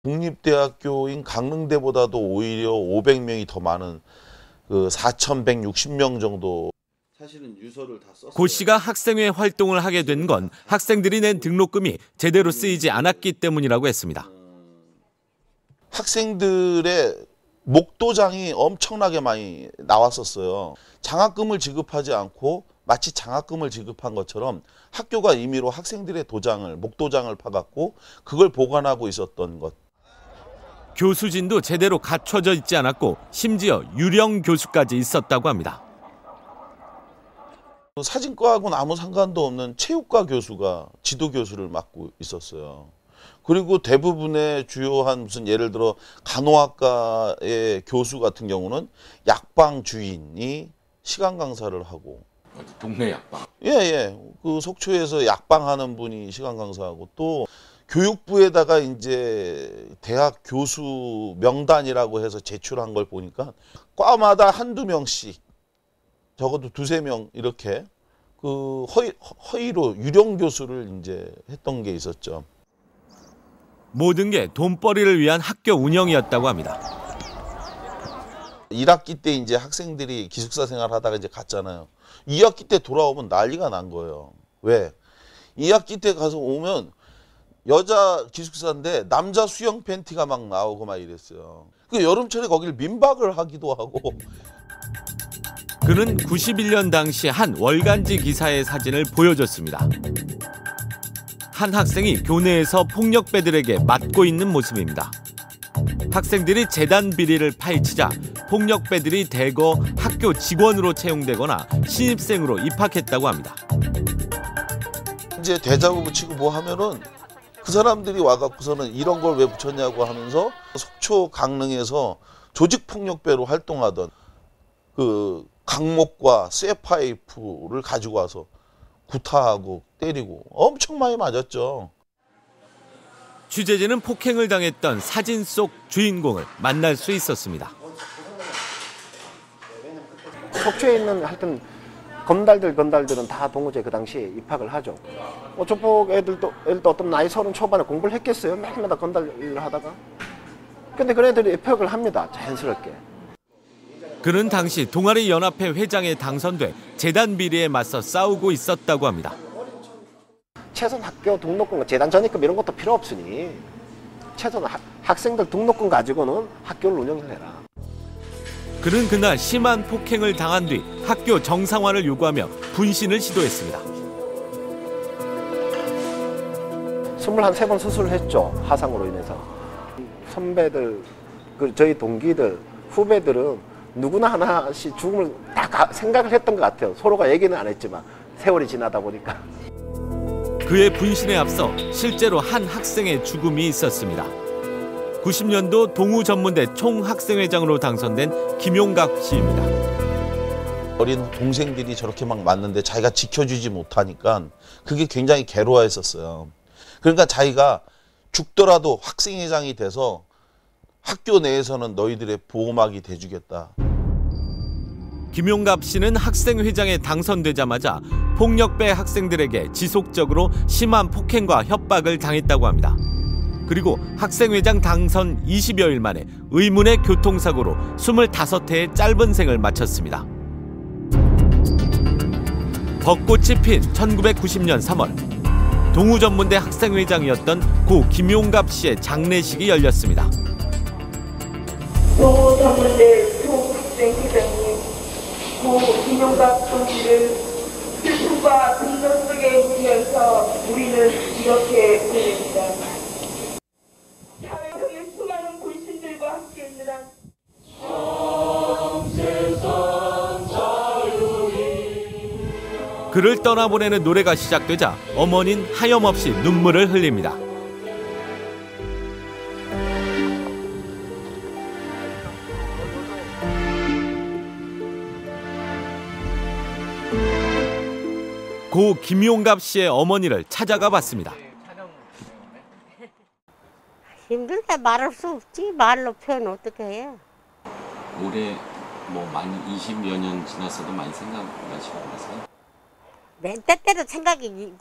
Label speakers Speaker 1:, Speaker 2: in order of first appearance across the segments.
Speaker 1: 국립대학교인 강릉대보다도 오히려 500명이 더 많은 그 4,160명 정도. 사실은 유서를 다 썼어요.
Speaker 2: 고 씨가 학생회 활동을 하게 된 건 학생들이 낸 등록금이 제대로 쓰이지 않았기 때문이라고 했습니다.
Speaker 1: 학생들의 목도장이 엄청나게 많이 나왔었어요. 장학금을 지급하지 않고 마치 장학금을 지급한 것처럼 학교가 임의로 학생들의 도장을, 목도장을 파갖고 그걸 보관하고 있었던 것.
Speaker 2: 교수진도 제대로 갖춰져 있지 않았고 심지어 유령 교수까지 있었다고 합니다.
Speaker 1: 사진과하고는 아무 상관도 없는 체육과 교수가 지도 교수를 맡고 있었어요. 그리고 대부분의 주요한 무슨 예를 들어 간호학과의 교수 같은 경우는 약방 주인이 시간 강사를 하고.
Speaker 3: 동네 약방?
Speaker 1: 예. 그 속초에서 약방하는 분이 시간 강사하고, 또 교육부에다가 이제 대학 교수 명단이라고 해서 제출한 걸 보니까 과마다 한두 명씩, 적어도 두세 명 이렇게 그 허위로 유령 교수를 이제 했던 게 있었죠.
Speaker 2: 모든 게 돈벌이를 위한 학교 운영이었다고 합니다.
Speaker 1: 1학기 때 이제 학생들이 기숙사 생활하다가 이제 갔잖아요. 2학기 때 돌아오면 난리가 난 거예요. 왜? 2학기 때 가서 오면 여자 기숙사인데 남자 수영 팬티가 막 나오고 막 이랬어요. 그 여름철에 거기를 민박을 하기도 하고.
Speaker 2: 그는 91년 당시 한 월간지 기사의 사진을 보여줬습니다. 한 학생이 교내에서 폭력배들에게 맞고 있는 모습입니다. 학생들이 재단 비리를 파헤치자 폭력배들이 대거 학교 직원으로 채용되거나 신입생으로 입학했다고 합니다.
Speaker 1: 이제 대자보 붙이고 뭐 하면은 그 사람들이 와갖고서는 이런 걸 왜 붙였냐고 하면서 속초 강릉에서 조직폭력배로 활동하던 그 강목과 쇠파이프를 가지고 와서 구타하고 때리고 엄청 많이 맞았죠.
Speaker 2: 취재진은 폭행을 당했던 사진 속 주인공을 만날 수 있었습니다.
Speaker 4: 속초에 있는 하여튼 건달들은 다 동호제 그 당시에 입학을 하죠. 조폭 애들도 어떤 나이 30 초반에 공부를 했겠어요? 매일마다 건달 일을 하다가. 근데 그 애들이 입학을 합니다. 자연스럽게.
Speaker 2: 그는 당시 동아리 연합회 회장에 당선돼 재단 비리에 맞서 싸우고 있었다고 합니다.
Speaker 4: 최소한 학교 등록금, 재단 전입금 이런 것도 필요 없으니 최소한 학생들 등록금 가지고는 학교를 운영을 해라.
Speaker 2: 그는 그날 심한 폭행을 당한 뒤 학교 정상화를 요구하며 분신을 시도했습니다.
Speaker 4: 23번 수술을 했죠. 화상으로 인해서. 선배들, 저희 동기들, 후배들은 누구나 하나씩 죽음을 다 생각을 했던 것 같아요. 서로가 얘기는 안 했지만 세월이 지나다 보니까.
Speaker 2: 그의 분신에 앞서 실제로 한 학생의 죽음이 있었습니다. 90년도 동우전문대 총학생회장으로 당선된 김용갑 씨입니다.
Speaker 1: 어린 동생들이 저렇게 막 맞는데 자기가 지켜주지 못하니까 그게 굉장히 괴로워했었어요. 그러니까 자기가 죽더라도 학생회장이 돼서 학교 내에서는 너희들의 보호막이 돼주겠다.
Speaker 2: 김용갑 씨는 학생회장에 당선되자마자 폭력배 학생들에게 지속적으로 심한 폭행과 협박을 당했다고 합니다. 그리고 학생회장 당선 20여일 만에 의문의 교통사고로 25회의 짧은 생을 마쳤습니다. 벚꽃이 핀 1990년 3월 동우전문대 학생회장이었던 고 김용갑 씨의 장례식이 열렸습니다.
Speaker 5: 동우전문대 총학생회장님 고 김용갑 동지를 슬픔과 분노 속에 울면서 우리는 이렇게 보냅니다. 사회성의 수많은 불신들과 함께 있느라
Speaker 2: 그를 떠나보내는 노래가 시작되자 어머니는 하염없이 눈물을 흘립니다. 고 김용갑 씨의 어머니를 찾아가 봤습니다.
Speaker 6: 힘들 때 말할 수 없지. 말로 표현 어떻게 해.
Speaker 3: 올해 뭐 많이 20여 년 지났어도 많이 생각나시고 그러세요?
Speaker 6: 맨 때때로 생각이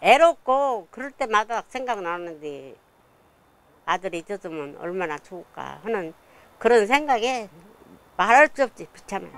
Speaker 6: 애롭고 그럴 때마다 생각나는데 아들이 있었으면 얼마나 좋을까 하는 그런 생각에 말할 수 없지 비참해.